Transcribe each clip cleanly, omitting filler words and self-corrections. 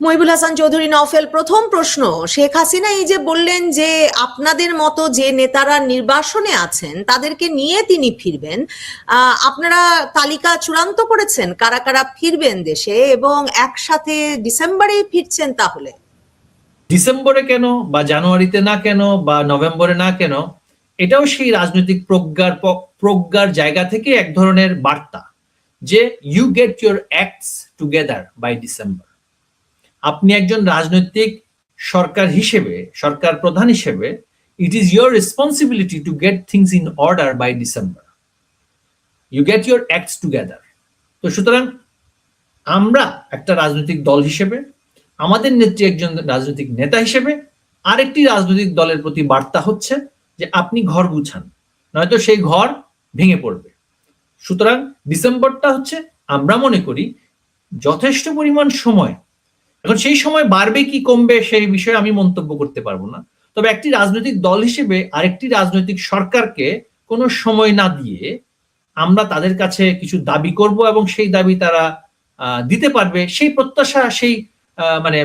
মহিবুল হাসান চৌধুরী নওফেল, প্রথম প্রশ্ন, শেখ হাসিনা এই যে বললেন যে আপনাদের মতো যে নেতারা নির্বাসনে আছেন তাদেরকে নিয়ে তিনি ফিরবেন, আপনারা তালিকা চূড়ান্ত করেছেন কারা কারা ফিরবেন দেশে এবং একসাথে ডিসেম্বরেই ফিরছেন? তাহলে ডিসেম্বরে কেন বা জানুয়ারিতে না কেন বা নভেম্বরে না কেন, এটাও সেই রাজনৈতিক প্রজ্ঞার জায়গা থেকে এক ধরনের বার্তা যে you get your acts together by December. আপনি একজন রাজনৈতিক সরকার প্রধান হিসেবে it is your responsibility to get things in order by December. You get your acts together. তো সুতরাং আমরা একটা রাজনৈতিক দল হিসেবে, আমাদের নেত্রী একজন রাজনৈতিক নেতা হিসেবে আরেকটি রাজনৈতিক দলের প্রতি বার্তা হচ্ছে যে আপনি ঘর গুছান, নয়তো সেই ঘর ভেঙে পড়বে। সুতরাং ডিসেম্বরটা হচ্ছে, আমরা মনে করি, যথেষ্ট পরিমাণ সময়। এখন সেই সময় বাড়বে কি কমবে সেই বিষয়ে আমি মন্তব্য করতে পারবো না, তবে একটি রাজনৈতিক দল হিসেবে আরেকটি রাজনৈতিক সরকারকে কোনো সময় না দিয়ে আমরা তাদের কাছে কিছু দাবি করব এবং সেই দাবি তারা দিতে পারবে, সেই প্রত্যাশা, সেই মানে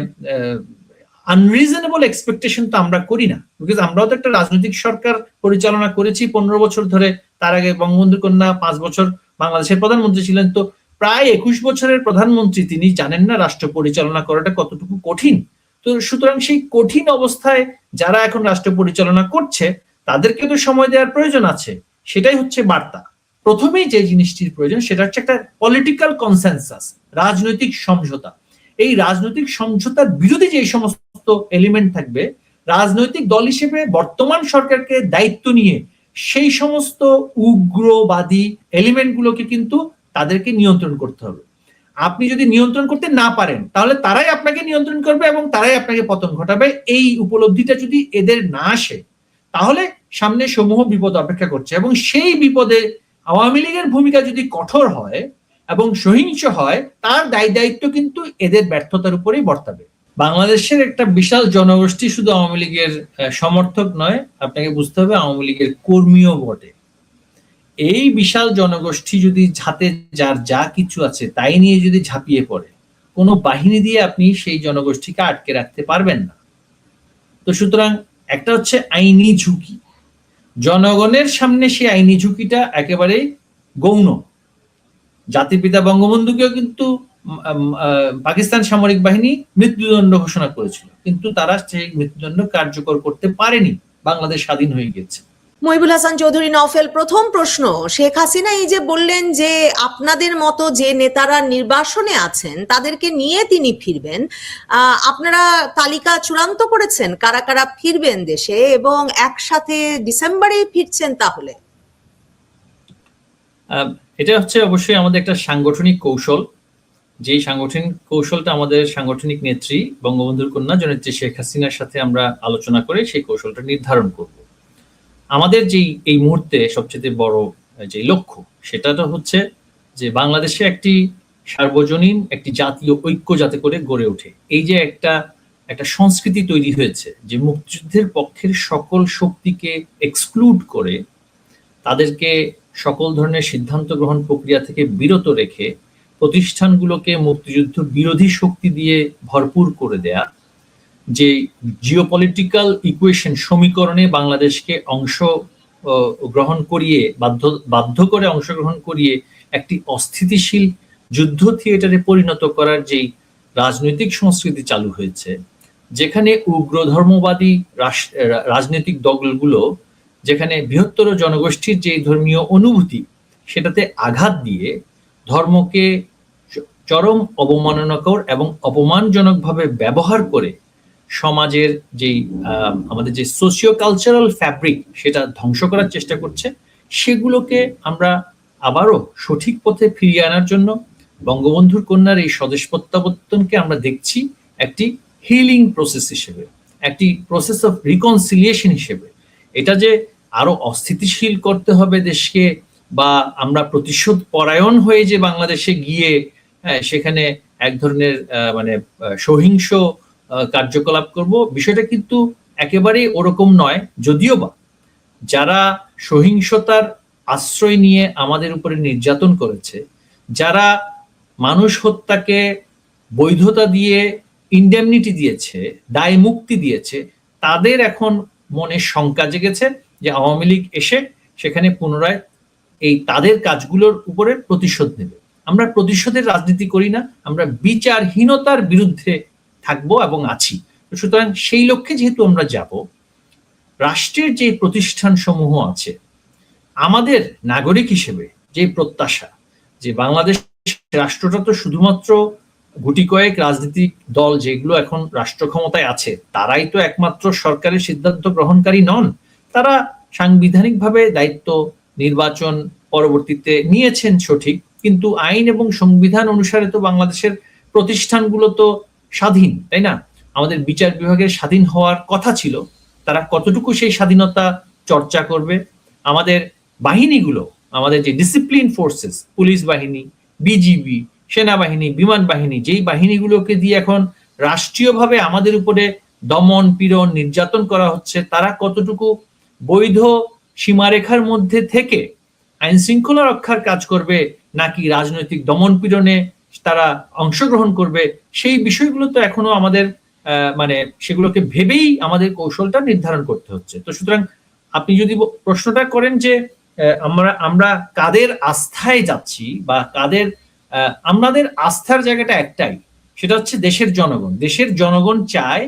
আনরিজনেবল এক্সপেকটেশন তো আমরা করি না। বিকজ আমরাও তো একটা রাজনৈতিক সরকার পরিচালনা করেছি 15 বছর ধরে। তার আগে বঙ্গবন্ধু কন্যা 5 বছর বাংলাদেশের প্রধানমন্ত্রী ছিলেন। তো প্রায় 21 বছরের প্রধানমন্ত্রী, তিনি জানেন না রাষ্ট্র পরিচালনা করাটা কতটুকু কঠিন। তো সুতরাং সেই কঠিন অবস্থায় যারা এখন রাষ্ট্র পরিচালনা করছে তাদেরকে তো সময় দেওয়ার প্রয়োজন আছে। সেটাই হচ্ছে বার্তা। প্রথমেই যে জিনিসটির প্রয়োজন সেটা হচ্ছে একটা পলিটিক্যাল কনসেনসাস, রাজনৈতিক সমঝোতা। এই রাজনৈতিক সমঝোতার বিরোধী যে সমস্ত এলিমেন্ট থাকবে, রাজনৈতিক দল হিসেবে বর্তমান সরকারকে দায়িত্ব নিয়ে সেই সমস্ত উগ্রবাদী এলিমেন্ট গুলোকে কিন্তু তাদেরকে নিয়ন্ত্রণ করতে হবে। আপনি যদি নিয়ন্ত্রণ করতে না পারেন তাহলে তারাই আপনাকে নিয়ন্ত্রণ করবে এবং তারাই আপনাকে পতন ঘটাবে। এই উপলব্ধিটা যদি এদের না আসে তাহলে সামনে সমূহ বিপদ অপেক্ষা করছে, এবং সেই বিপদে আওয়ামী লীগের ভূমিকা যদি কঠোর হয় এবং সহিংস হয়, তার দায় দায়িত্ব কিন্তু এদের ব্যর্থতার উপরেই বর্তাবে। বাংলাদেশের একটা বিশাল জনগোষ্ঠী শুধু আওয়ামী লীগের সমর্থক নয়, আপনাকে বুঝতে হবে আওয়ামী লীগের কর্মীও বটে। এই বিশাল জনগোষ্ঠী যদি হাতে যার যা কিছু আছে তাই নিয়ে যদি ঝাঁপিয়ে পড়ে, কোনো বাহিনী দিয়ে আপনি সেই জনগোষ্ঠীকে আটকে রাখতে পারবেন না। তো সুতরাং একটা হচ্ছে আইনি ঝুঁকি, জনগণের সামনে সেই আইনি ঝুঁকিটা একেবারেই গৌণ। জাতির পিতা বঙ্গবন্ধুকেও কিন্তু পাকিস্তান সামরিক বাহিনী মৃত্যুদণ্ড ঘোষণা করেছিল, কিন্তু তারা সেই মৃত্যুদণ্ড কার্যকর করতে পারেনি। বাংলাদেশ স্বাধীন হয়ে গেছে। মহিবুল হাসান চৌধুরী নওফেল, প্রথম প্রশ্ন, শেখ হাসিনা এই যে বললেন যে আপনাদের মতো যে নেতারা নির্বাসনে আছেন তাদেরকে নিয়ে তিনি ফিরবেন, আপনারা তালিকা চূড়ান্ত করেছেন কারা কারা ফিরবেন দেশে এবং একসাথে ডিসেম্বরেই ফিরছেন? তাহলে এটা হচ্ছে অবশ্যই আমাদের একটা সাংগঠনিক কৌশল। যেই সাংগঠনিক কৌশলটা আমাদের সাংগঠনিক নেত্রী বঙ্গবন্ধুর কন্যা জননেত্রী শেখ হাসিনার সাথে আমরা আলোচনা করে সেই কৌশলটা নির্ধারণ করব। আমাদের যেই এই মুহূর্তে সবচেয়ে বড় যে লক্ষ্য সেটা হচ্ছে যে বাংলাদেশে একটি সার্বজনীন একটি জাতীয় ঐক্য যাতে করে গড়ে ওঠে। এই যে একটা সংস্কৃতি তৈরি হয়েছে যে মুক্তিযুদ্ধের পক্ষের সকল শক্তিকে এক্সক্লুড করে, তাদেরকে সকল ধরনের সিদ্ধান্ত গ্রহণ প্রক্রিয়া থেকে বিরত রেখে প্রতিষ্ঠানগুলোকে মুক্তিযুদ্ধ বিরোধী শক্তি দিয়ে ভরপুর করে দেয়া, যে জিওপলিটিক্যাল ইকুয়েশন সমীকরণে বাংলাদেশকে অংশগ্রহণ করিয়ে বাধ্য করে অংশগ্রহণ করিয়ে একটি অস্থিতিশীল যুদ্ধ থিয়েটারে পরিণত করার যেই রাজনৈতিক সংস্কৃতি চালু হয়েছে, যেখানে উগ্র ধর্মবাদী রাজনৈতিক দলগুলো, যেখানে বৃহত্তর জনগোষ্ঠীর যে ধর্মীয় অনুভূতি সেটাতে আঘাত দিয়ে ধর্মকে চরম অবমাননাকর এবং অপমানজনকভাবে ব্যবহার করে সমাজের যেই আমাদের যে সোশিও কালচারাল ফ্যাব্রিক সেটা ধ্বংস করার চেষ্টা করছে, সেগুলোকে আমরা আবারও সঠিক পথে ফিরিয়ে আনার জন্য বঙ্গবন্ধুর কন্যার এই স্বদেশ প্রত্যাবর্তনকে আমরা দেখছি একটি হিলিং প্রসেস হিসেবে, একটি প্রসেস অফ রিকনসিলিয়েশন হিসেবে। এটা যে আরো অস্থিতিশীল করতে হবে দেশকে, বা আমরা প্রতিশোধ পরায়ণ হয়ে যে বাংলাদেশে গিয়ে সেখানে এক ধরনের মানে সহিংস কার্যকলাপ করব, বিষয়টা কিন্তু একেবারেই ওরকম নয়। যদিও বা যারা সহিংসতার আশ্রয় নিয়ে আমাদের উপরে নির্যাতন করেছে, যারা মানুষ হত্যাকে বৈধতা দিয়ে ইনডেমনিটি দিয়েছে, দায় মুক্তি দিয়েছে, তাদের এখন মনে শঙ্কা জেগেছে যে আওয়ামী লীগ এসে সেখানে পুনরায় এই তাদের কাজগুলোর উপরে প্রতিশোধ নেবে। আমরা প্রতিশোধের রাজনীতি করি না, আমরা বিচারহীনতার বিরুদ্ধে থাকবো এবং আছি। সুতরাং সেই লক্ষ্যে যেহেতু আমরা যাব, রাষ্ট্রের যে প্রতিষ্ঠান সমূহ আছে, আমাদের নাগরিক হিসেবে যে প্রত্যাশা যে বাংলাদেশ রাষ্ট্রটা তো শুধুমাত্র গুটি কয়েক রাজনৈতিক দল যেগুলো এখন রাষ্ট্র ক্ষমতায় আছে তারাই তো একমাত্র সরকারের সিদ্ধান্ত গ্রহণকারী নন। তারা সাংবিধানিকভাবে দায়িত্ব নির্বাচন পরবর্তীতে নিয়েছেন সঠিক, কিন্তু আইন এবং সংবিধান অনুসারে তো বাংলাদেশের প্রতিষ্ঠানগুলো তো স্বাধীন, তাই না? আমাদের বিচার বিভাগের স্বাধীন হওয়ার কথা ছিল, তারা কতটুকু সেই স্বাধীনতা চর্চা করবে? আমাদের বাহিনীগুলো, আমাদের যে ডিসিপ্লিন ফোর্সেস, পুলিশ বাহিনী, বিজিবি, সেনাবাহিনী, বিমান বাহিনী, যেই বাহিনীগুলোকে দিয়ে এখন রাষ্ট্রীয়ভাবে আমাদের উপরে দমন পীড়ন নির্যাতন করা হচ্ছে, তারা কতটুকু বৈধ সীমারেখার মধ্যে থেকে আইন শৃঙ্খলা রক্ষার কাজ করবে নাকি রাজনৈতিক দমন পীড়নে তারা অংশগ্রহণ করবে, সেই বিষয়গুলো তো এখনো আমাদের মানে সেগুলোকে ভেবেই আমাদের কৌশলটা নির্ধারণ করতে হচ্ছে। তো সুতরাং আপনি যদি প্রশ্নটা করেন যে আমরা কাদের আস্থায় যাচ্ছি বা কাদের, আমাদের আস্থার জায়গাটা একটাই, সেটা হচ্ছে দেশের জনগণ। দেশের জনগণ চায়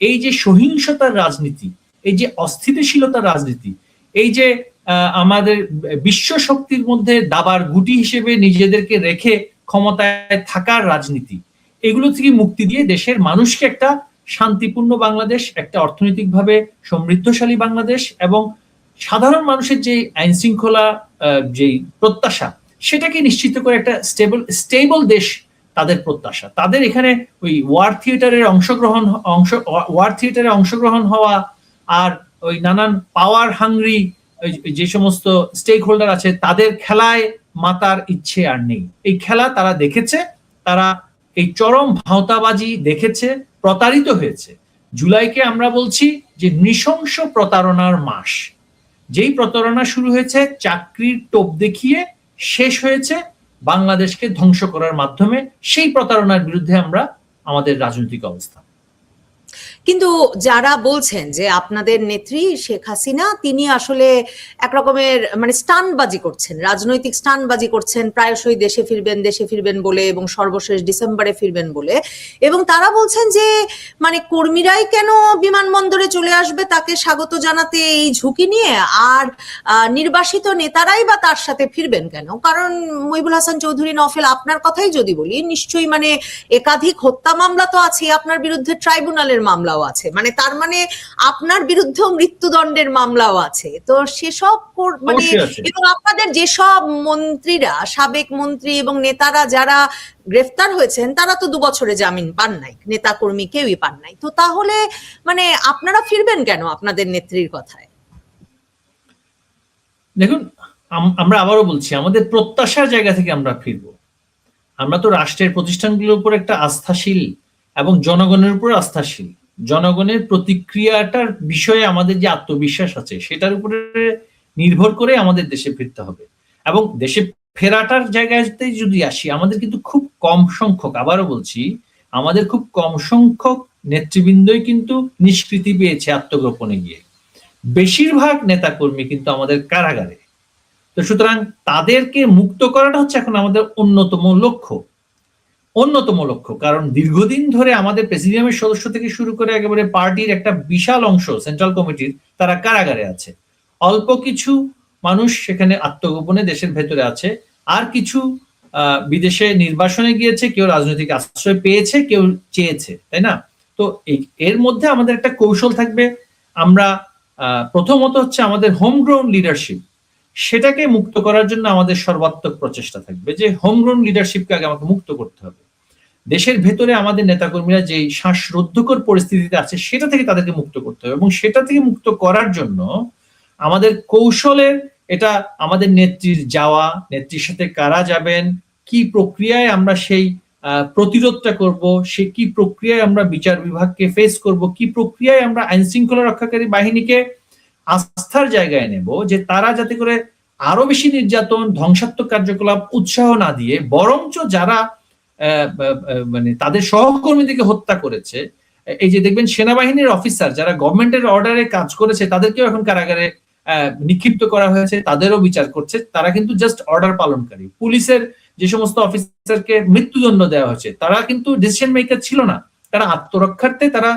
এই যে সহিংসতার রাজনীতি, এই যে অস্থিতিশীলতার রাজনীতি, এই যে আমাদের বিশ্ব শক্তির মধ্যে দাবার গুটি হিসেবে নিজেদেরকে রেখে ক্ষমতায় থাকার রাজনীতি, এগুলো থেকে মুক্তি দিয়ে দেশের মানুষকে একটা শান্তিপূর্ণ বাংলাদেশ, একটা অর্থনৈতিকভাবে সমৃদ্ধশালী বাংলাদেশ এবং সাধারণ মানুষের যে আইন শৃঙ্খলা যে প্রত্যাশা, সেটাকে নিশ্চিত করে একটা স্টেবল দেশ তাদের প্রত্যাশা। তাদের এখানে ওই ওয়ার থিয়েটারে অংশগ্রহণ হওয়া আর ওই নানান পাওয়ার হাংরি যে সমস্ত স্টেক হোল্ডার আছে তাদের খেলায় মাতার ইচ্ছে আর নেই। এই খেলা তারা দেখেছে, তারা এই চরম ভাওতাবাজি দেখেছে, প্রতারিত হয়েছে। জুলাইকে আমরা বলছি যে নৃশংস প্রতারণার মাস। যেই প্রতারণা শুরু হয়েছে চাকরির টোপ দেখিয়ে, শেষ হয়েছে বাংলাদেশকে ধ্বংস করার মাধ্যমে, সেই প্রতারণার বিরুদ্ধে আমরা আমাদের রাজনৈতিক অবস্থা। কিন্তু যারা বলছেন যে আপনাদের নেত্রী শেখ হাসিনা তিনি আসলে একরকমের মানে স্টান্টবাজি করছেন, রাজনৈতিক স্টান্টবাজি করছেন, প্রায়শই দেশে ফিরবেন বলে এবং সর্বশেষ ডিসেম্বরে ফিরবেন বলে, এবং তারা বলছেন যে মানে কর্মীরাই কেন বিমানবন্দরে চলে আসবে তাকে স্বাগত জানাতে এই ঝুঁকি নিয়ে, আর নির্বাসিত নেতারাই বা তার সাথে ফিরবেন কেন? কারণ মহিবুল হাসান চৌধুরী নওফেল, আপনার কথাই যদি বলি, নিশ্চয়ই মানে একাধিক হত্যা মামলা তো আছে, আপনার বিরুদ্ধে ট্রাইব্যুনালের মামলা আছে, মানে তার মানে আপনার বিরুদ্ধেও মৃত্যুদণ্ডের মামলাও আছে। তো সেসব মানে এবং আপনাদের যেসব মন্ত্রীরা, সাবেক মন্ত্রী এবং নেতারা যারা গ্রেফতার হয়েছেন তারা তো 2 বছরে জামিন পান নাই, নেতা কর্মী কেউই পান নাই। তো তাহলে মানে আপনারা ফিরবেন কেন আপনাদের নেত্রীর কথায়? দেখুন, আমরা আবারও বলছি, আমাদের প্রত্যাশার জায়গা থেকে আমরা ফিরবো। আমরা তো রাষ্ট্রের প্রতিষ্ঠানগুলোর উপর একটা আস্থাশীল এবং জনগণের উপর আস্থাশীল। জনগণের প্রতিক্রিয়াটার বিষয়ে আমাদের যে আত্মবিশ্বাস আছে সেটার উপরে নির্ভর করে আমাদের দেশে ফিরতে হবে। এবং দেশে ফেরাটার জায়গাতে যদি আসি, আমাদের কিন্তু খুব কম সংখ্যক, আবারও বলছি, আমাদের খুব কম সংখ্যক নেতৃবৃন্দই কিন্তু নিষ্কৃতি পেয়েছে আত্মগোপনে গিয়ে। বেশিরভাগ নেতাকর্মী কিন্তু আমাদের কারাগারে। তো সুতরাং তাদেরকে মুক্ত করাটা হচ্ছে এখন আমাদের অন্যতম লক্ষ্য। কারণ দীর্ঘদিন ধরে আমাদের প্রেসিডিয়ামের সদস্য থেকে শুরু করে একেবারে পার্টির একটা বিশাল অংশ, সেন্ট্রাল কমিটির, তারা কারাগারে আছে। অল্প কিছু মানুষ সেখানে আত্মগোপনে দেশের ভেতরে আছে, আর কিছু বিদেশে নির্বাসনে গিয়েছে, কেউ রাজনৈতিক আশ্রয় পেয়েছে, কেউ চেয়েছে, তাই না? তো এর মধ্যে আমাদের একটা কৌশল থাকবে। আমরা প্রথমত হচ্ছে আমাদের হোমগ্রাউন্ড লিডারশিপ, সেটাকে মুক্ত করার জন্য আমাদের সর্বাত্মক প্রচেষ্টা থাকবে যে হোমগ্রাউন্ড লিডারশিপকে আগে আমাকে মুক্ত করতে হবে। দেশের ভেতরে আমাদের নেতাকর্মীরা যে শ্বাসরুদ্ধকর পরিস্থিতিতে আছে সেটা থেকে তাদেরকে মুক্ত করতে হবে, এবং সেটা থেকে মুক্ত করার জন্য আমাদের কৌশলের, এটা আমাদের নেত্রীর যাওয়া, নেত্রীর সাথে কারা যাবেন, কি প্রক্রিয়ায় আমরা সেই প্রতিরোধটা করব, সে কি প্রক্রিয়ায় আমরা বিচার বিভাগকে ফেস করব, কি প্রক্রিয়ায় আমরা আইন শৃঙ্খলা রক্ষাকারী বাহিনীকে আস্থার জায়গায় নেব, যে তারা যাতে করে আরো বেশি নির্যাতন, ধ্বংসাত্মক কার্যকলাপ উৎসাহ না দিয়ে বরঞ্চ যারা মানে তাদের সহকর্মীদেরকে হত্যা করেছে, এই যে দেখবেন সেনাবাহিনীর অফিসার যারা গভর্নমেন্টের অর্ডারে কাজ করেছে তাদেরকেও এখন কারাগারে নিক্ষিপ্ত করা হয়েছে, তাদেরও বিচার করছে। তারা কিন্তু জাস্ট অর্ডার পালনকারী। পুলিশের যে সমস্ত অফিসারকে মৃত্যুদণ্ড দেওয়া হয়েছে তারা কিন্তু ডিসিশন মেকার ছিল না, তারা আত্মরক্ষার্থে তারা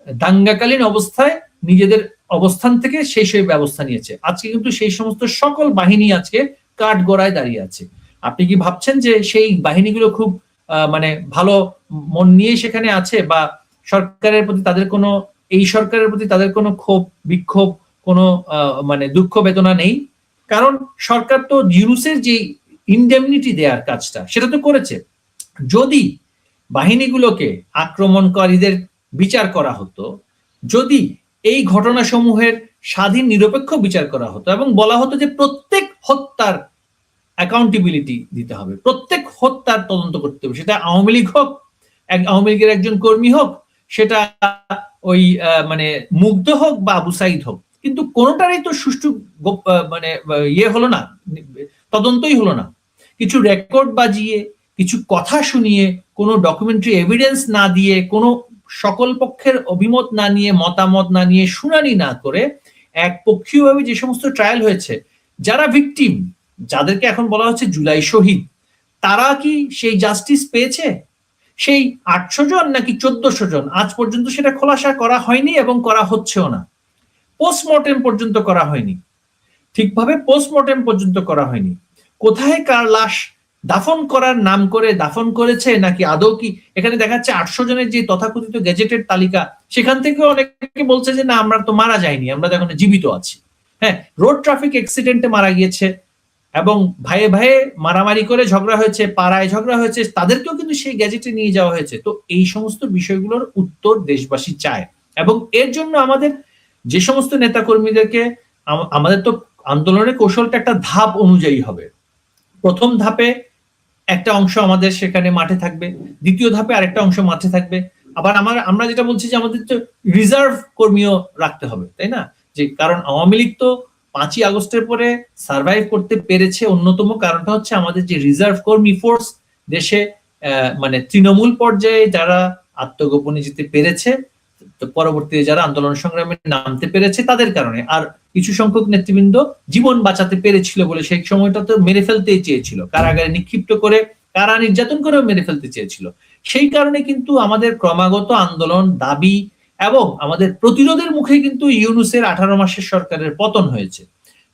দাঙ্গাকালীন অবস্থায় নিজেদের অবস্থান থেকে সেই ব্যবস্থা নিয়েছে। আজকে কিন্তু সেই সমস্ত সকল বাহিনী আজকে কাঠগড়ায় দাঁড়িয়ে আছে। আপনি কি ভাবছেন যে সেই বাহিনীগুলো খুব মানে ভালো মন নিয়ে সেখানে আছে, বা সরকারের প্রতি তাদের কোনো, এই সরকারের প্রতি তাদের কোনো ক্ষোভ বিক্ষোভ, কোনো মানে দুঃখ বেদনা নেই? কারণ সরকার তো ইউনূসের যে ইনডেমনিটি দেওয়ার কাজটা সেটা তো করেছে। যদি বাহিনীগুলোকে আক্রমণকারীদের বিচার করা হতো, যদি এই ঘটনাসমূহের স্বাধীন নিরপেক্ষ বিচার করা হতো এবং বলা হতো যে প্রত্যেক হত্যার অ্যাকাউন্টেবিলিটি দিতে হবে, প্রত্যেক হত্যার তদন্ত করতে হবে, সেটা আওয়ামী লীগ হোক, আওয়ামী লীগের একজন কর্মী হোক, সেটা ওই মানে মুগ্ধ হোক বা আবু সাইদ হোক, কিন্তু কোনোটারই তো সুষ্ঠু মানে ইয়ে হলো না, তদন্তই হলো না। কিছু রেকর্ড বাজিয়ে, কিছু কথা শুনিয়ে, কোনো ডকুমেন্টারি এভিডেন্স না দিয়ে, কোনো সকল পক্ষের অভিমত না নিয়ে, মতামত না নিয়ে, শুনানি না করে একপক্ষীয়ভাবে যে সমস্ত ট্রায়াল হয়েছে, যারা ভিকটিম, যাদেরকে এখন বলা হচ্ছে জুলাই শহীদ, তারা কি সেই জাস্টিস পেয়েছে? সেই 800 জন নাকি 1400 জন, আজ পর্যন্ত সেটা খোলাসা করা হয়নি এবং করা হচ্ছেও না। পোস্টমর্টেম পর্যন্ত করা হয়নি, ঠিকভাবে পোস্টমর্টেম পর্যন্ত করা হয়নি। কোথায় কার লাশ দাফন করার নাম করে দাফন করেছে, নাকি আদৌ কি এখানে দেখাচ্ছে 800 জনের যে তথাকথিত গেজেটের তালিকা, সেখান থেকে অনেকে বলছে যে না, আমরা তো মারা যাইনি, আমরা তো এখন জীবিত আছি। হ্যাঁ, রোড ট্রাফিক অ্যাক্সিডেন্টে মারা গিয়েছে এবং ভাইয়ে ভাইয়ে মারামারি করে ঝগড়া হয়েছে, পাড়ায় ঝগড়া হয়েছে, তাদেরকেও কিন্তু সেই গ্যাজেটে নিয়ে যাওয়া হয়েছে। তো এই সমস্ত বিষয়গুলোর উত্তর দেশবাসী চায়, এবং এর জন্য আমাদের যে সমস্ত নেতাকর্মীদেরকে, আমাদের তো আন্দোলনের কৌশলটা একটা ধাপ অনুযায়ী হবে। প্রথম ধাপে একটা অংশ আমাদের সেখানে মাঠে থাকবে, দ্বিতীয় ধাপে আরেকটা অংশ মাঠে থাকবে। আবার আমরা যেটা বলছি যে আমাদের তো রিজার্ভ কর্মীও রাখতে হবে, তাই না? যে কারণ আওয়ামী লীগ তো 5ই আগস্টের পরে সার্ভাইভ করতে পেরেছে, অন্যতম কারণটা হচ্ছে আমাদের যে রিজার্ভ কর্মী ফোর্স দেশে, মানে তৃণমূল পর্যায়ে যারা আত্মগোপনে যেতে পেরেছে, তো পরবর্তীতে যারা আন্দোলন সংগ্রামে নামতে পেরেছে তাদের কারণে, আর কিছু সংখ্যক নেতৃবৃন্দ জীবন বাঁচাতে পেরেছিল বলে সেই সময়টা তো মেরে ফেলতেই চেয়েছিল, কারাগারে নিক্ষিপ্ত করে, কারা নির্যাতন করেও মেরে ফেলতে চেয়েছিল। সেই কারণে কিন্তু আমাদের ক্রমাগত আন্দোলন, দাবি এবং আমাদের প্রতিরোধের মুখে কিন্তু ইউনূসের 18 মাসের সরকারের পতন হয়েছে।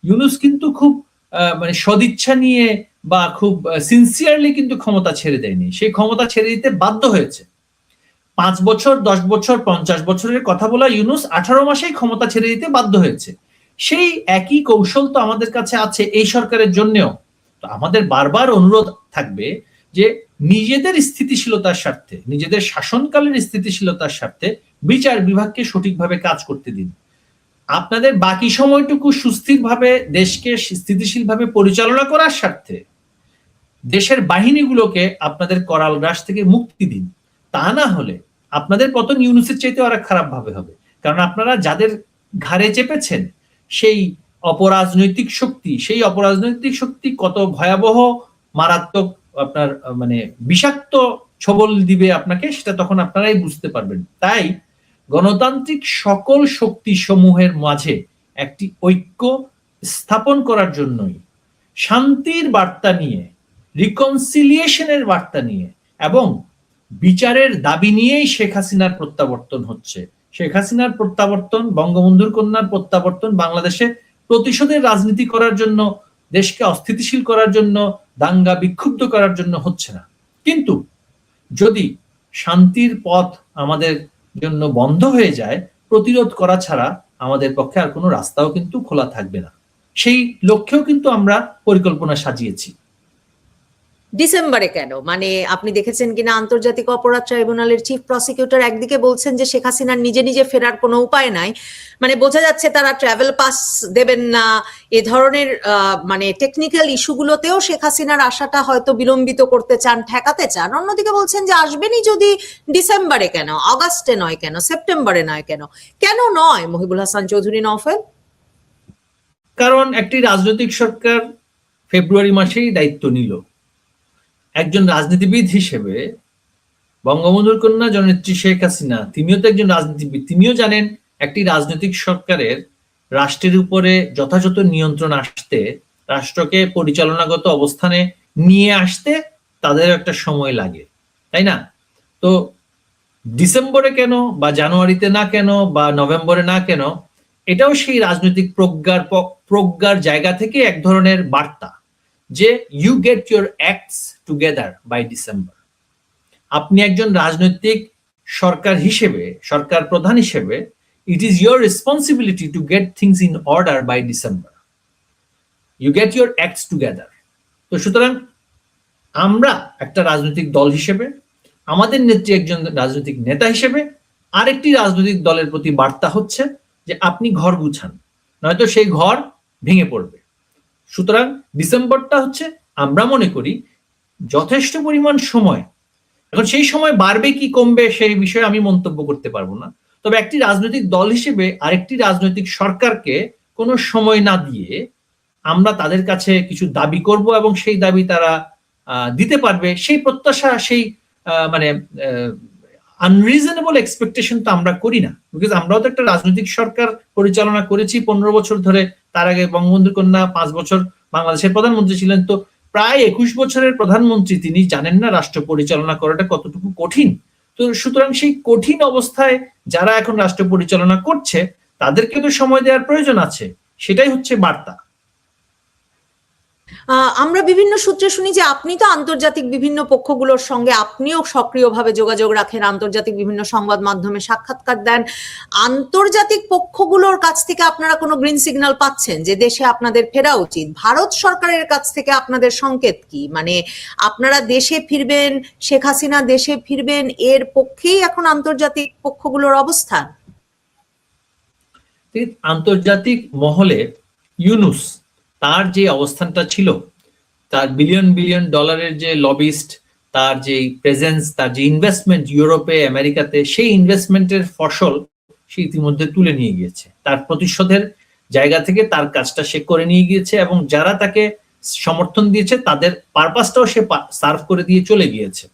ইউনূস কিন্তু খুব মানে সদিচ্ছা নিয়ে বা খুব সিনসিয়ারলি কিন্তু ক্ষমতা ছেড়ে দেয়নি, সেই ক্ষমতা ছেড়ে দিতে বাধ্য হয়েছে। 5 বছর, 10 বছর, 50 বছরের কথা বলা ইউনূস 18 মাসেই ক্ষমতা ছেড়ে দিতে বাধ্য হয়েছে। সেই একই কৌশল তো আমাদের কাছে আছে এই সরকারের জন্যও। তো আমাদের বারবার অনুরোধ থাকবে যে নিজেদের স্থিতিশীলতার স্বার্থে, নিজেদের শাসনকালের স্থিতিশীলতার স্বার্থে বিচার বিভাগকে সঠিকভাবে কাজ করতে দিন। আপনাদের বাকি সময়টুকু সুস্থিরভাবে দেশকে স্থিতিশীলভাবে পরিচালনা করার স্বার্থে দেশের বাহিনীগুলোকে আপনাদের করাল গ্রাস থেকে মুক্তি দিন। তা না হলে আপনাদের পতন ইউনূসের চাইতে আরো খারাপ ভাবে হবে। কারণ আপনারা যাদের ঘাড়ে চেপেছেন সেই অপরাজনৈতিক শক্তি কত ভয়াবহ, মারাত্মক, আপনার মানে বিষাক্ত ছবল দিবে আপনাকে, সেটা তখন আপনারাই বুঝতে পারবেন। তাই গণতান্ত্রিক সকল শক্তি সমূহের মাঝে একটি ঐক্য স্থাপন করার জন্যই, শান্তির বার্তা নিয়ে, রিকনসিলিয়েশনের বার্তা নিয়ে এবং বিচারের দাবি নিয়েই শেখ হাসিনার প্রত্যাবর্তন হচ্ছে। শেখ হাসিনার প্রত্যাবর্তন, বঙ্গবন্ধুর কন্যার প্রত্যাবর্তন বাংলাদেশে প্রতিশোধের রাজনীতি করার জন্য, দেশকে অস্থিতিশীল করার জন্য, দাঙ্গা বিক্ষুব্ধ করার জন্য হচ্ছে না। কিন্তু যদি শান্তির পথ আমাদের জন্য বন্ধ হয়ে যায়, প্রতিরোধ করা ছাড়া আমাদের পক্ষে আর কোনো রাস্তাও কিন্তু খোলা থাকবে না। সেই লক্ষ্যেও কিন্তু আমরা পরিকল্পনা সাজিয়েছি। ডিসেম্বরে কেন? মানে আপনি দেখেছেন কিনা আন্তর্জাতিক অপরাধ ট্রাইব্যুনালের চিফ প্রসিকিউটর একদিকে বলছেন যে শেখ হাসিনার নিজে নিজে ফেরার কোনো উপায় নাই, মানে বোঝা যাচ্ছে তারা ট্রাভেল পাস দেবেন না, এ ধরনের মানে টেকনিক্যাল ইস্যুগুলোতেও শেখ হাসিনার আশাটা হয়তো বিলম্বিত করতে চান, ঠেকাতে চান। অন্যদিকে বলছেন যে আসবেনই যদি ডিসেম্বরে কেন, অগাস্টে নয় কেন, সেপ্টেম্বরে নয় কেন? কেন নয় মহিবুল হাসান চৌধুরী নওফেল? কারণ একটি রাজনৈতিক সরকার ফেব্রুয়ারি মাসেই দায়িত্ব নিল, একজন রাজনীতিবিদ হিসেবে বঙ্গবন্ধুর কন্যা জননেত্রী শেখ হাসিনা তিনিও তো একজন রাজনীতিবিদ, তিনিও জানেন একটি রাজনৈতিক সরকারের রাষ্ট্রের উপরে যথাযথ নিয়ন্ত্রণ আসতে, রাষ্ট্রকে পরিচালনাগত অবস্থানে নিয়ে আসতে তাদের একটা সময় লাগে, তাই না? তো ডিসেম্বরে কেন বা জানুয়ারিতে না কেন বা নভেম্বরে না কেন, এটাও সেই রাজনৈতিক প্রজ্ঞার জায়গা থেকে এক ধরনের বার্তা যে you get your acts together by December. আপনি একজন রাজনৈতিক সরকার হিসেবে, সরকার প্রধান হিসেবে, it is your responsibility to get things in order by December. You get your acts together. তো সুতরাং আমরা একটা রাজনৈতিক দল হিসেবে, আমাদের নেত্রী একজন রাজনৈতিক নেতা হিসেবে আরেকটি রাজনৈতিক দলের প্রতি বার্তা হচ্ছে যে আপনি ঘর গুছান, নয়তো সেই ঘর ভেঙে পড়বে। সুতরাং ডিসেম্বরটা হচ্ছে, আমরা মনে করি, যথেষ্ট পরিমাণ সময়। এখন সেই সময় বাড়বে কি কমবে সেই বিষয়ে আমি মন্তব্য করতে পারবো না, তবে একটি রাজনৈতিক দল হিসেবে আরেকটি রাজনৈতিক সরকারকে কোনো সময় না দিয়ে আমরা তাদের কাছে কিছু দাবি করব এবং সেই দাবি তারা দিতে পারবে, সেই প্রত্যাশা, সেই মানে আনরিজনেবল এক্সপেকটেশন তো আমরা করি না। বিকজ আমরাও তো একটা রাজনৈতিক সরকার পরিচালনা করেছি 15 বছর ধরে। তার আগে বঙ্গবন্ধুর কন্যা 5 বছর বাংলাদেশের প্রধানমন্ত্রী ছিলেন। তো প্রায় 21 বছরের প্রধানমন্ত্রী, তিনি জানেন না রাষ্ট্র পরিচালনা করাটা কতটুকু কঠিন। তো সুতরাং সেই কঠিন অবস্থায় যারা এখন রাষ্ট্র পরিচালনা করছে তাদেরকে তো সময় দেওয়ার প্রয়োজন আছে, সেটাই হচ্ছে বার্তা। আমরা বিভিন্ন সূত্রে শুনি যে আপনি তো আন্তর্জাতিক বিভিন্ন পক্ষগুলোর সঙ্গে আপনিও সক্রিয়ভাবে যোগাযোগ রাখেন, আন্তর্জাতিক বিভিন্ন সংবাদ মাধ্যমে সাক্ষাৎকার দেন। আন্তর্জাতিক পক্ষগুলোর কাছ থেকে আপনারা কোনো গ্রিন সিগন্যাল পাচ্ছেন যে দেশে আপনাদের ফেরা উচিত? ভারত সরকারের কাছ থেকে আপনাদের সংকেত কি? মানে আপনারা দেশে ফিরবেন, শেখ হাসিনা দেশে ফিরবেন, এর পক্ষেই এখন আন্তর্জাতিক পক্ষগুলোর অবস্থান? আন্তর্জাতিক মহলে ইউনুস তার যে অবস্থানটা ছিল, তার বিলিয়ন বিলিয়ন ডলারের যে লবিস্ট, তার যে প্রেজেন্স, তার যে ইনভেস্টমেন্ট ইউরোপে, আমেরিকাতে, সেই ইনভেস্টমেন্টের ফসল সে ইতিমধ্যে তুলে নিয়ে গিয়েছে। তার প্রতিশোধের জায়গা থেকে তার কাজটা সে করে নিয়ে গিয়েছে এবং যারা তাকে সমর্থন দিয়েছে তাদের পারপাসটাও সে সার্ভ করে দিয়ে চলে গিয়েছে।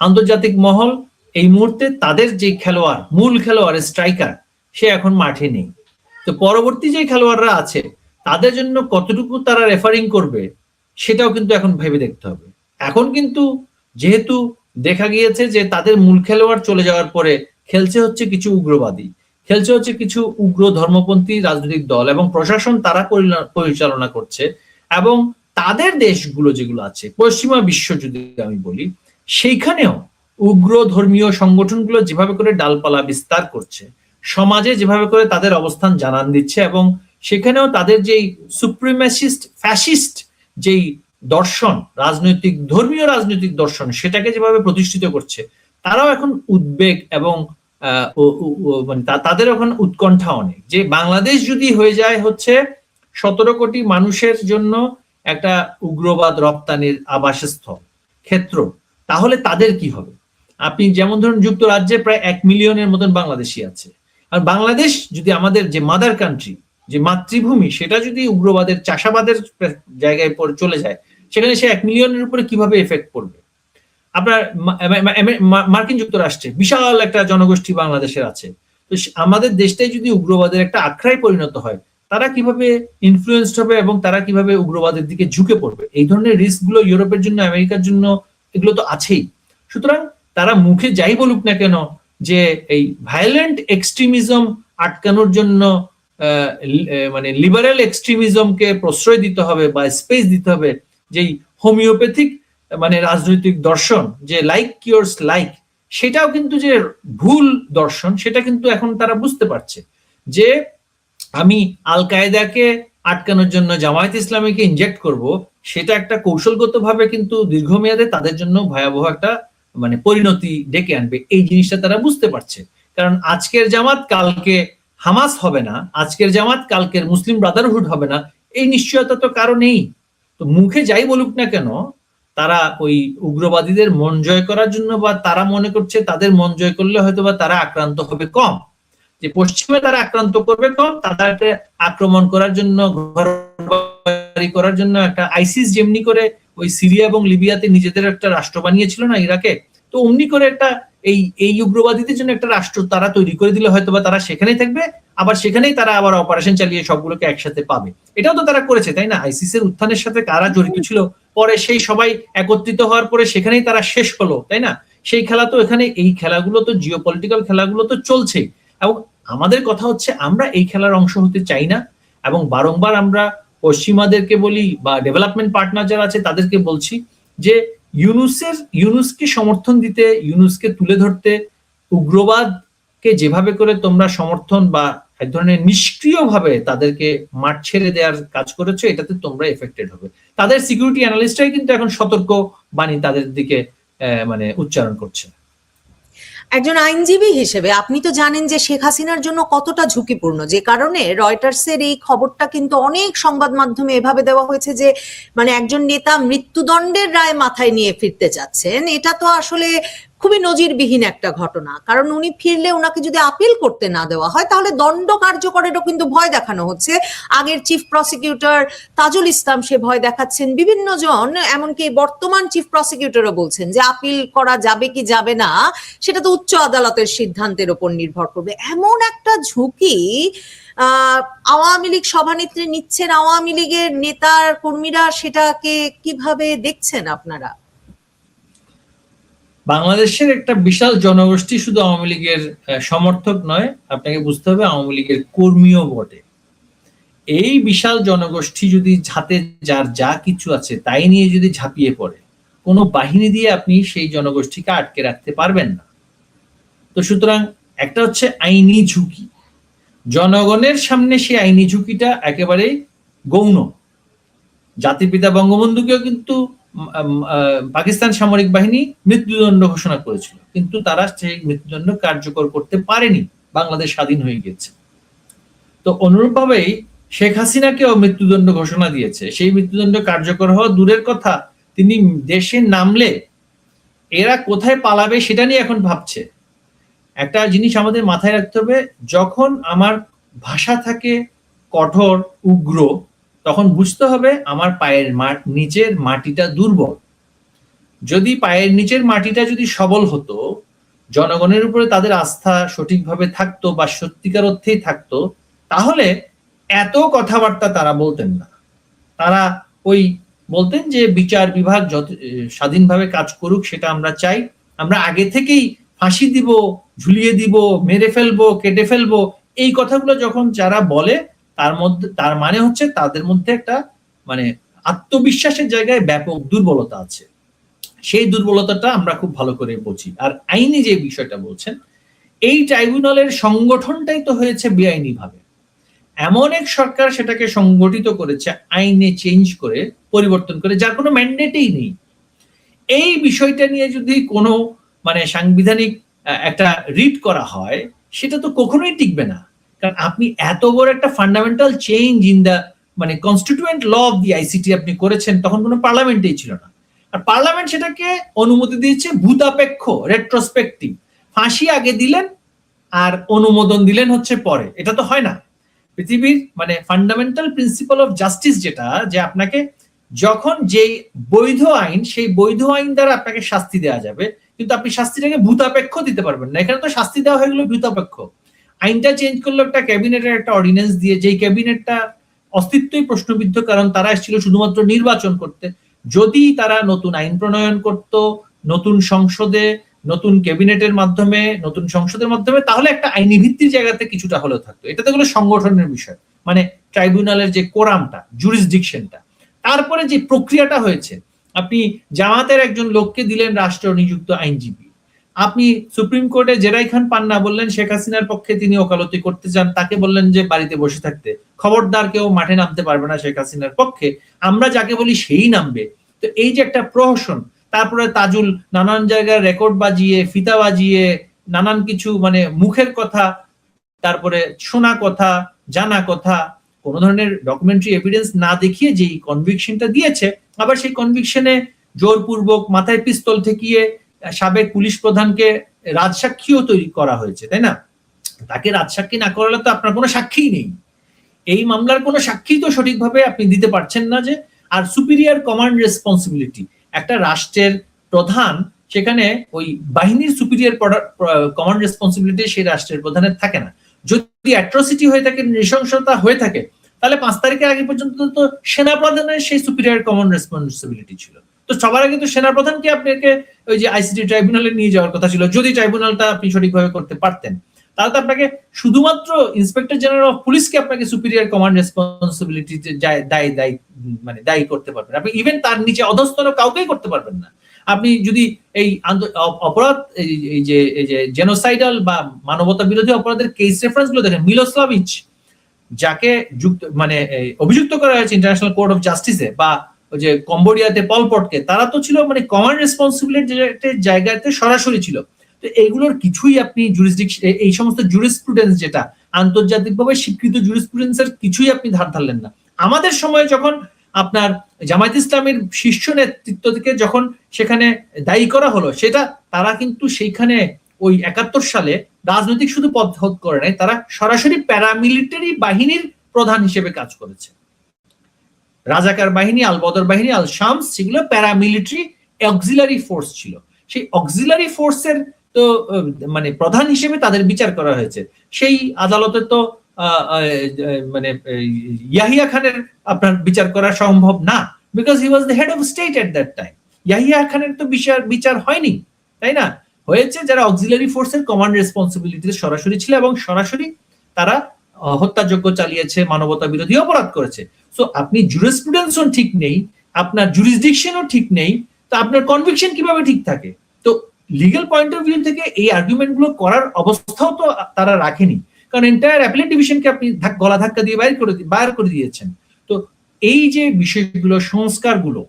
আন্তর্জাতিক মহল এই মুহূর্তে তাদের যে খেলোয়াড়, মূল খেলোয়াড়, স্ট্রাইকার, সে এখন মাঠে নেই। তো পরবর্তী যে খেলোয়াড়রা আছে তাদের জন্য কতটুকু তারা রেফারিং করবে সেটাও কিন্তু এখন ভেবে দেখতে হবে। এখন কিন্তু যেহেতু দেখা গিয়েছে যে তাদের মূল খেলোয়াড় চলে যাওয়ার পরে খেলছে হচ্ছে কিছু উগ্রবাদী, খেলছে হচ্ছে কিছু উগ্র ধর্মপন্থী রাজনৈতিক দল এবং প্রশাসন তারা পরিচালনা করছে। এবং তাদের দেশগুলো যেগুলো আছে, পশ্চিমা বিশ্ব যদি আমি বলি, সেইখানেও উগ্র ধর্মীয় সংগঠনগুলো যেভাবে করে ডালপালা বিস্তার করছে, সমাজে যেভাবে করে তাদের অবস্থান জানান দিচ্ছে এবং সেখানেও তাদের যেই সুপ্রিমেসিস্ট ফ্যাসিস্ট যেই দর্শন, রাজনৈতিক ধর্মীয় রাজনৈতিক দর্শন, সেটাকে যেভাবে প্রতিষ্ঠিত করছে, তারাও এখন উদ্বেগ এবং মানে তাদের এখন উৎকণ্ঠা অনেক যে বাংলাদেশ যদি হয়ে যায় হচ্ছে 17 কোটি মানুষের জন্য একটা উগ্রবাদ রপ্তানির আবাসস্থল ক্ষেত্র, তাহলে তাদের কি হবে? আপনি যেমন ধরুন যুক্তরাজ্যে প্রায় 1 মিলিয়নের মতন বাংলাদেশি আছে, আর বাংলাদেশ যদি আমাদের যে মাদার কান্ট্রি, যে মাতৃভূমি, সেটা যদি উগ্রবাদের চাষাবাদের জায়গায় চলে যায়, সেখানে সে 1 মিলিয়নের উপরে কিভাবে এফেক্ট পড়বে? আপনার মার্কিন যুক্তরাষ্ট্রে বিশাল একটা জনগোষ্ঠী বাংলাদেশের আছে, তো আমাদের দেশটাই যদি উগ্রবাদের একটা আখড়ায় পরিণত হয়, তারা কিভাবে ইনফ্লুয়েন্সড হবে এবং তারা কিভাবে উগ্রবাদের দিকে ঝুঁকে পড়বে? এই ধরনের রিস্ক গুলো ইউরোপের জন্য, আমেরিকার জন্য এগুলো তো আছেই। সুতরাং তারা মুখে যাই বলুক না কেন যে এই ভায়োলেন্ট এক্সট্রিমিজম আটকানোর জন্য মানে লিবারেল এক্সট্রিমিজমকে প্রশ্রয় দিতে হবে বা স্পেস দিতে হবে, যেই হোমিওপ্যাথিক মানে রাজনৈতিক দর্শন যে লাইক কিওরস লাইক, সেটাও কিন্তু যে ভুল দর্শন, সেটা কিন্তু এখন তারা বুঝতে পারছে যে আমি আল কায়েদাকে আটকানোর জন্য জামায়াত ইসলামীকে ইনজেক্ট করব, সেটা একটা কৌশলগতভাবে কিন্তু দীর্ঘমেয়াদে তাদের জন্য ভয়াবহ একটা মানে পরিণতি ডেকে আনবে। এই জিনিসটা তারা বুঝতে পারছে, কারণ আজকের জামাত কালকে হামাস হবে না, আজকের জামাত কালকের মুসলিম ব্রাদারহুড হবে না, এই নিশ্চয়তা তো কারো নেই। তো মুখে যাই বলুক না কেন, তারা ওই উগ্রবাদীদের মন জয় করার জন্য, বা তারা মনে করছে তাদের মন জয় করলে হয়তো বা তারা আক্রান্ত হবে কম, যে পশ্চিমে তারা আক্রান্ত করবে কম, তাদেরকে আক্রমণ করার জন্য, ঘরবাড়ি করার জন্য একটা আইসিস যেমনি করে ওই সিরিয়া এবং লিবিয়াতে নিজেদের একটা রাষ্ট্র বানিয়েছিল না ইরাকে, তো অমনি করে একটা এই উগ্রবাদীদের জন্য একটা রাষ্ট্র তারা তৈরি করে দিলে হয়তো বা তারা সেখানেই থাকবে, আবার সেখানেই তারা আবার অপারেশন চালিয়ে সবগুলোকে একসাথে পাবে। এটাও তো তারা করেছে, তাই না? আইসিসের উত্থানের সাথে কারা জড়িত ছিল, পরে সেই সবাই একত্রিত হওয়ার পরে সেখানেই তারা শেষ হলো, তাই না? সেই খেলা তো এখানে, এই খেলাগুলো তো জিওপলিটিক্যাল খেলাগুলো তো চলছেই। এবং আমাদের কথা হচ্ছে আমরা এই খেলার অংশ হতে চাই না, এবং বারংবার আমরা পশ্চিমাদেরকে বলি বা ডেভেলপমেন্ট পার্টনার যারা আছে তাদেরকে বলছি যে ইউনুসকে সমর্থন দিতে, ইউনুসকে তুলে ধরতে, উগ্রবাদকে যেভাবে করে তোমরা সমর্থন বা এক ধরনের নিষ্ক্রিয়ভাবে তাদেরকে মাঠ ছেড়ে দেওয়ার কাজ করেছো, এটাতে তোমরা এফেক্টেড হবে। তাদের সিকিউরিটি অ্যানালিস্টরাই কিন্তু এখন সতর্ক বাণী তাদের দিকে মানে উচ্চারণ করছে। একজন আইনজীবী হিসেবে আপনি তো জানেন যে শেখ হাসিনার জন্য কতটা ঝুঁকিপূর্ণ, যে কারণে রয়টার্সের এই খবরটা কিন্তু অনেক সংবাদ মাধ্যমে এভাবে দেওয়া হয়েছে যে মানে একজন নেতা মৃত্যুদণ্ডের রায় মাথায় নিয়ে ফিরতে চাচ্ছেন। এটা তো আসলে খুবই নজিরবিহীন একটা ঘটনা, কারণ উনি ফিরলে ওনাকে যদি আপিল করতে না দেওয়া হয় তাহলে দণ্ড কার্যকরেরও কিন্তু ভয় দেখানো হচ্ছে। আগের চিফ প্রসিকিউটর তাজুল ইসলাম সে ভয় দেখাচ্ছেন, বিভিন্ন জন, এমনকি বর্তমান চিফ প্রসিকিউটরও বলছেন যে আপিল করা যাবে কি যাবে না সেটা তো উচ্চ আদালতের সিদ্ধান্তের উপর নির্ভর করবে। এমন একটা ঝুঁকি আওয়ামী লীগ সভানেত্রী নিচ্ছেন, আওয়ামী লীগের নেতার কর্মীরা সেটাকে কিভাবে দেখছেন আপনারা? বাংলাদেশের একটা বিশাল জনগোষ্ঠী শুধু আওয়ামী লীগের সমর্থক নয়, আপনাকে বুঝতে হবে আওয়ামী লীগের কর্মীও বটে। এই বিশাল জনগোষ্ঠী যদি হাতে যার যা কিছু আছে তাই নিয়ে যদি ঝাঁপিয়ে পড়ে, কোনো বাহিনী দিয়ে আপনি সেই জনগোষ্ঠীকে আটকে রাখতে পারবেন না। তো সুতরাং একটা হচ্ছে আইনি ঝুঁকি, জনগণের সামনে সেই আইনি ঝুঁকিটা একেবারে গৌণ। জাতির পিতা বঙ্গবন্ধুকেও কিন্তু পাকিস্তান সামরিক বাহিনী মৃত্যুদণ্ড ঘোষণা করেছিল, কিন্তু তারা সেই মৃত্যুদণ্ড কার্যকর করতে পারেনি, বাংলাদেশ স্বাধীন হয়ে গেছে। তো অনুরূপভাবেই শেখ হাসিনাকেও মৃত্যুদণ্ড ঘোষণা দিয়েছে, সেই মৃত্যুদণ্ড কার্যকর হওয়া দূরের কথা, তিনি দেশে নামলে এরা কোথায় পালাবে সেটা নিয়ে এখন ভাবছে। একটা জিনিস আমাদের মাথায় রাখতে হবে, যখন আমার ভাষা থাকে কঠোর উগ্র, তখন বুঝতে হবে আমার পায়ের নিচের মাটিটা দুর্বল। যদি পায়ের নিচের মাটিটা যদি সবল হতো, জনগণের উপরে তাদের আস্থা সঠিকভাবে থাকতো বা সত্যিকার অর্থেই থাকতো, তাহলে এত কথাবার্তা তারা বলতেন না। তারা ওই বলতেন যে বিচার বিভাগ স্বাধীনভাবে কাজ করুক, সেটা আমরা চাই, আমরা আগে থেকেই ফাঁসি দিব, ঝুলিয়ে দিব, মেরে ফেলবো, কেটে ফেলবো, এই কথাগুলো যখন যারা বলে তার মানে হচ্ছে তাদের মধ্যে একটা মানে আত্মবিশ্বাসের জায়গায় ব্যাপক দুর্বলতা আছে। সেই দুর্বলতাটা আমরা খুব ভালো করে বুঝি। আর আইনি যে বিষয়টা বলছেন, এই ট্রাইব্যুনালের সংগঠনটাই তো হয়েছে বেআইনি ভাবে। এমন এক সরকার সেটাকে সংগঠিত করেছে আইনে চেঞ্জ করে, পরিবর্তন করে, যার কোনো ম্যান্ডেটই নেই। এই বিষয়টা নিয়ে যদি কোনো মানে সাংবিধানিক একটা রিট করা হয়, সেটা তো কখনোই টিকবে না। কারণ আপনি এত বড় একটা ফান্ডামেন্টাল চেঞ্জ ইন দ্য মানে constituent law of the ICT আপনি করেছেন, তখন কোনো পার্লামেন্টেই ছিল না। আর পার্লামেন্ট সেটাকে অনুমতি দিয়েছে ভূতাপেক্ষ, রেট্রোস্পেক্টিভ। ফাঁসি আগে দিলেন আর অনুমোদন দিলেন হচ্ছে পরে, এটা তো হয় না। পৃথিবীর মানে ফান্ডামেন্টাল প্রিন্সিপাল অফ জাস্টিস যেটা, যে আপনাকে যখন যে বৈধ আইন, সেই বৈধ আইন দ্বারা আপনাকে শাস্তি দেওয়া যাবে, কিন্তু আপনি শাস্তিটাকে ভূতাপেক্ষ দিতে পারবেন না। এখানে তো শাস্তি দেওয়া হয়ে গেল ভূতাপেক্ষ। আইনটা চেঞ্জ করলো একটা ক্যাবিনেটের একটা অর্ডিন্যান্স দিয়ে, যেই ক্যাবিনেটটা অস্তিত্বই প্রশ্নবিদ্ধ, কারণ তারা এসেছিল শুধুমাত্র নির্বাচন করতে। যদি তারা নতুন আইন প্রণয়ন করত, নতুন সংসদে, নতুন ক্যাবিনেটের মাধ্যমে, নতুন সংসদের মাধ্যমে, তাহলে একটা আইনি ভিত্তির জায়গাতে কিছুটা হলেও থাকতো। এটা তো হলো সংগঠনের বিষয়, মানে ট্রাইব্যুনালের যে কোরামটা, জুরিসডিকশনটা। তারপরে যে প্রক্রিয়াটা হয়েছে, আপনি জামাতের একজন লোককে দিলেন রাষ্ট্র নিযুক্ত আইনজীবী, আপনি সুপ্রিম কোর্টে জেরাই খান পান্না বললেন শেখ হাসিনার পক্ষে তিনি ওকালতি করতে চান, তাকে বললেন যে বাড়িতে বসে থাকতে, খবরদার কেউ মাঠে নামতে পারবে না শেখ হাসিনার পক্ষে, আমরা যাকে বলি সেই নামবে। তো এই যে একটা প্রহসন, তারপরে তাজুল নানান জায়গায় রেকর্ড বাজিয়ে, ফিতা বাজিয়ে, নানান কিছু মানে মুখের কথা, তারপরে শোনা কথা, জানা কথা, কোনো ধরনের ডকুমেন্টারি এভিডেন্স না দেখিয়ে যেই কনভিকশনটা দিয়েছে, আবার সেই কনভিকশনে জোরপূর্বক মাথায় পিস্তল ঠেকিয়ে সাবেক পুলিশ প্রধানকে রাজসাক্ষীও তৈরি করা হয়েছে, তাই না? তাকে রাজসাক্ষী না করালে তো আপনার কোনো সাক্ষীই নেই। এই মামলার কোনো সাক্ষী তো সঠিকভাবে আপনি দিতে পারছেন না, যে আর সুপিরিয়র কমান্ড রেসপন্সিবিলিটি। একটা রাষ্ট্রের প্রধান, সেখানে ওই বাহিনীর সুপিরিয়র কমান্ড রেসপন্সিবিলিটি সেই রাষ্ট্রের প্রধানের থাকে না। যদি অ্যাট্রোসিটি হয়ে থাকে, নৃশংসতা হয়ে থাকে, তাহলে 5 তারিখের আগে পর্যন্ত তো সেনাপ্রধানের সেই সুপিরিয়র কমান্ড রেসপন্সিবিলিটি ছিল। তো সবার আগে তো সেনাপ্রধানকে আপনাকে ওই যে আইসিটি ট্রাইব্যুনালে নিয়ে যাওয়ার কথা ছিল, যদি ট্রাইব্যুনালটা আপনি সঠিকভাবে করতে পারতেন। তাহলে তো আপনাকে শুধুমাত্র ইন্সপেক্টর জেনারেল অফ পুলিশকে আপনাকে সুপিরিয়র কমান্ড রেসপন্সিবিলিটিতে দায়ী করতে পারবেন। আপনি ইভেন তার নিচে অধস্তর কাউকেই করতে পারবেন না। আপনি যদি এই অপরাধ, এই যে জেনোসাইডাল বা মানবতা বিরোধী অপরাধের কেস রেফারেন্স গুলো দেখেন, মিলোস্লাভিচ যাকে অভিযুক্ত করা হয়েছে ইন্টারন্যাশনাল কোর্ট অফ জাস্টিসে, বা ওই যে কম্বোডিয়াতে পল পটকে, তারা তো ছিল কমান্ড রেসপন্সিবিলিটির জায়গাতে সরাসরি ছিল। তো এইগুলোর কিছুই আপনি এই সমস্ত জুরিসপ্রুডেন্স, যেটা আন্তর্জাতিকভাবে স্বীকৃত জুরিসপ্রুডেন্সের কিছুই আপনি ধার ধারলেন না। আমাদের সময় যখন আপনার জামায়াত ইসলামের শীর্ষ নেতৃত্ব থেকে যখন সেখানে দায়ী করা হলো, সেটা তারা কিন্তু সেইখানে ওই 71 সালে রাজনৈতিক শুধু পদ করে নাই, তারা সরাসরি প্যারামিলিটারি বাহিনীর প্রধান হিসেবে কাজ করেছে। রাজাকার বাহিনী, আল বদর বাহিনী, আল শামস, সেগুলো প্যারামিলিটারি অক্সিলারি ফোর্স ছিল। সেই অক্সিলারি ফোর্সের তো প্রধান হিসেবে তাদের বিচার করা হয়েছে। সেই আদালতে তো ইয়াহিয়া খানের আপনার বিচার করা সম্ভব না, because he was the head of state at that time. Yahya খানের তো বিচার হয়নি, তাই না? হয়েছে যারা অক্সিলারি ফোর্সের কমান্ড রেসপন্সিবিলিটিতে সরাসরি ছিল এবং সরাসরি তারা হত্যাযজ্ঞ চালিয়েছে, মানবতা বিরোধী অপরাধ করেছে। সো আপনি জুরিসপ্রুডেন্সও ঠিক নেই, আপনার জুরিসডিকশনও ঠিক নেই, তো আপনার কনভিকশন কিভাবে ঠিক থাকে? তো লিগ্যাল পয়েন্ট অফ ভিউ থেকে এই আর্গুমেন্ট গুলো করার অবস্থাও তো তারা রাখেনি, কারণ এন্টায়ার অ্যাপিলেট ডিভিশনকে আপনি গলা ধাক্কা দিয়ে বাইর করে দিয়েছেন। তো এই যে বিষয়গুলো, সংস্কারগুলো,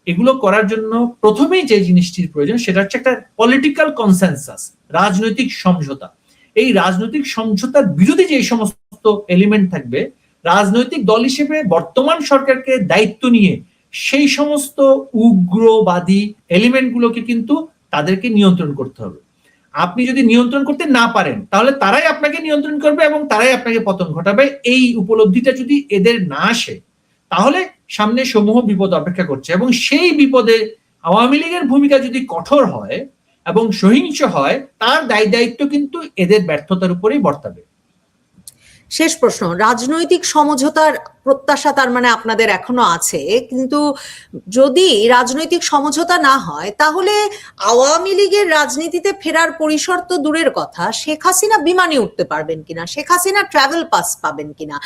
এগুলো করার জন্য প্রথমেই যে জিনিসটির প্রয়োজন সেটা হচ্ছে একটা পলিটিক্যাল কনসেনসাস, রাজনৈতিক সমঝোতা। এই রাজনৈতিক সমঝোতার বিরোধী যে সমস্ত এলিমেন্ট থাকবে, রাজনৈতিক দল হিসেবে বর্তমান সরকারকে দায়িত্ব নিয়ে সেই সমস্ত উগ্রবাদী এলিমেন্ট গুলোকে কিন্তু তাদেরকে নিয়ন্ত্রণ করতে হবে। আপনি যদি নিয়ন্ত্রণ করতে না পারেন, তাহলে তারাই আপনাকে নিয়ন্ত্রণ করবে এবং তারাই আপনাকে পতন ঘটাবে। এই উপলব্ধিটা যদি এদের না আসে, তাহলে সামনে সমূহ বিপদ অপেক্ষা করছে, এবং সেই বিপদে আওয়ামী লীগের ভূমিকা যদি কঠোর হয় এবং সহিংস হয়, তার দায়িত্ব কিন্তু এদের ব্যর্থতার উপরেই বর্তাবে। শেষ প্রশ্ন, রাজনৈতিক সমঝোতার প্রত্যাশা তার মানে আপনাদের এখনো আছে, কিন্তু যদি রাজনৈতিক সমঝোতা না হয়, তাহলে আওয়ামী লীগের রাজনীতিতে ফেরার পরিসর তো দূরের কথা, শেখ হাসিনা বিমানে উঠতে পারবেন কিনা, শেখ হাসিনা ট্রাভেল পাস পাবেন কিনা,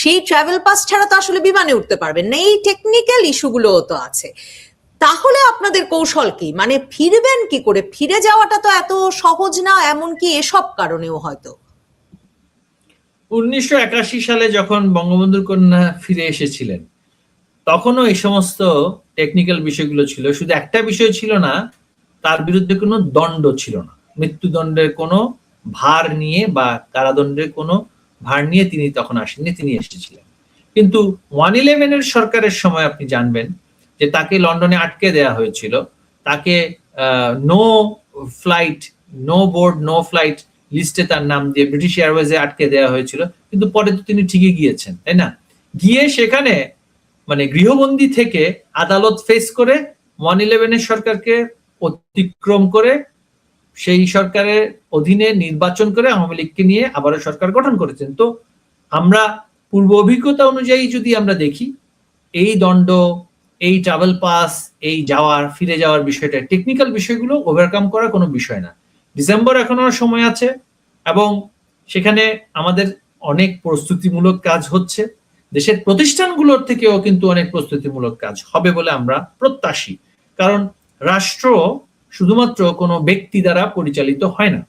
সেই ট্রাভেল পাস ছাড়া তো আসলে বিমানে উঠতে পারবেন না, এই টেকনিক্যাল ইস্যুগুলোও তো আছে। তাহলে আপনাদের কৌশল কি? মানে ফিরবেন কি করে? ফিরে যাওয়াটা তো এত সহজ না, এমনকি এসব কারণেও হয়তো। 1981 সালে যখন বঙ্গবন্ধুর কন্যা ফিরে এসেছিলেন, তখনও এই সমস্ত টেকনিক্যাল বিষয়গুলো ছিল। শুধু একটা বিষয় ছিল না, তার বিরুদ্ধে কোনো দণ্ড ছিল না, মৃত্যুদণ্ডের কোনো ভার নিয়ে বা কারাদণ্ডের কোনো ভার নিয়ে তিনি তখন আসেননি, তিনি এসেছিলেন। কিন্তু 111 সরকারের সময় আপনি জানবেন যে তাকে লন্ডনে আটকে দেয়া হয়েছিল, তাকে no flight, no board, no flight লিস্টে তার নাম দিয়ে ব্রিটিশ এয়ারওয়েজে আটকে দেওয়া হয়েছিল। কিন্তু পরে তো তিনি ঠিকই গিয়েছেন, তাই না? গিয়ে সেখানে গৃহবন্দী থেকে আদালত ফেস করে 111 সরকারকে অতিক্রম করে সেই সরকারের অধীনে নির্বাচন করে আওয়ামী লীগকে নিয়ে আবারও সরকার গঠন করেছেন। তো আমরা পূর্ব অভিজ্ঞতা অনুযায়ী যদি আমরা দেখি, এই দণ্ড, এই ট্রাভেল পাস, এই ফিরে যাওয়ার বিষয়টা, টেকনিক্যাল বিষয়গুলো ওভারকাম করা কোনো বিষয় না। ডিসেম্বর এখনো সময় আছে এবং সেখানে আমাদের অনেক প্রস্তুতিমূলক কাজ হচ্ছে। দেশের প্রতিষ্ঠানগুলোর থেকেও কিন্তু অনেক প্রস্তুতিমূলক কাজ হবে বলে আমরা প্রত্যাশী। কারণ রাষ্ট্র শুধুমাত্র কোনো ব্যক্তি দ্বারা পরিচালিত হয় না।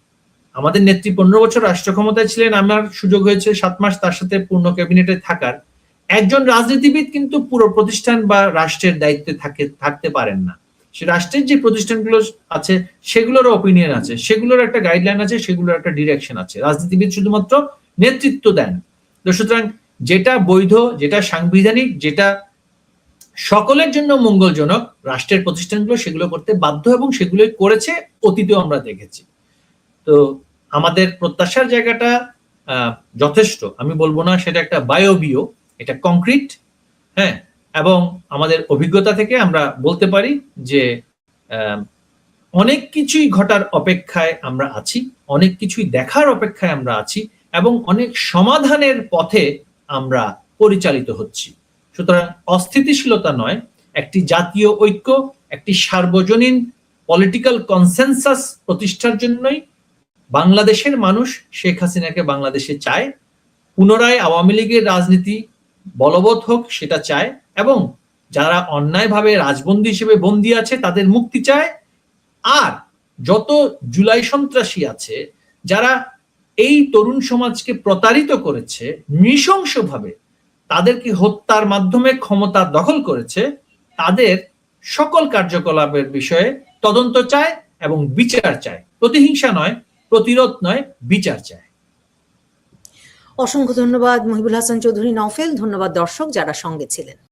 আমাদের নেত্রী 15 বছর রাষ্ট্র ক্ষমতায় ছিলেন, আমার সুযোগ হয়েছে 7 মাস তার সাথে পূর্ণ ক্যাবিনেটে থাকার। একজন রাজনীতিবিদ কিন্তু পুরো প্রতিষ্ঠান বা রাষ্ট্রের দায়িত্বে থাকতে পারেন না। সে রাষ্ট্রের যে প্রতিষ্ঠানগুলো আছে সেগুলোর অপিনিয়ন আছে, সেগুলোর একটা গাইডলাইন আছে, সেগুলোর একটা ডিরেকশন আছে। রাজনীতিবিদ শুধুমাত্র নেতৃত্ব দেন। সুতরাং যেটা বৈধ, যেটা সাংবিধানিক, যেটা সকলের জন্য মঙ্গলজনক, রাষ্ট্রের প্রতিষ্ঠানগুলো সেগুলো করতে বাধ্য এবং সেগুলোই করেছে, অতীতেও আমরা দেখেছি। তো আমাদের প্রত্যাশার জায়গাটা যথেষ্ট, আমি বলবো না সেটা একটা বায়বীয়, এটা কংক্রিট। হ্যাঁ, এবং আমাদের অভিজ্ঞতা থেকে আমরা বলতে পারি যে অনেক কিছুই ঘটার অপেক্ষায় আমরা আছি, অনেক কিছুই দেখার অপেক্ষায় আমরা আছি এবং অনেক সমাধানের পথে আমরা পরিচালিত হচ্ছি। সুতরাং অস্থিতিশীলতা নয়, একটি জাতীয় ঐক্য, একটি সার্বজনীন পলিটিক্যাল কনসেনসাস প্রতিষ্ঠার জন্যই বাংলাদেশের মানুষ শেখ হাসিনাকে বাংলাদেশে চায়। পুনরায় আওয়ামী লীগের রাজনীতি বলবৎ হোক সেটা চায়, এবং যারা অন্যায়ভাবে রাজবন্দী হিসেবে বন্দী আছে তাদের মুক্তি চায়। আর যত জুলাই সন্ত্রাসী আছে, যারা এই তরুণ সমাজকে প্রতারিত করেছে নৃশংসভাবে, তাদেরকে হত্যার মাধ্যমে ক্ষমতা দখল করেছে, তাদের সকল কার্যকলাপের বিষয়ে তদন্ত চায় এবং বিচার চায়। প্রতিহিংসা নয়, প্রতিরোধ নয়, বিচার চায়। অসংখ্য ধন্যবাদ মহিবুল হাসান চৌধুরী নওফেল, ধন্যবাদ দর্শক যারা সঙ্গে ছিলেন।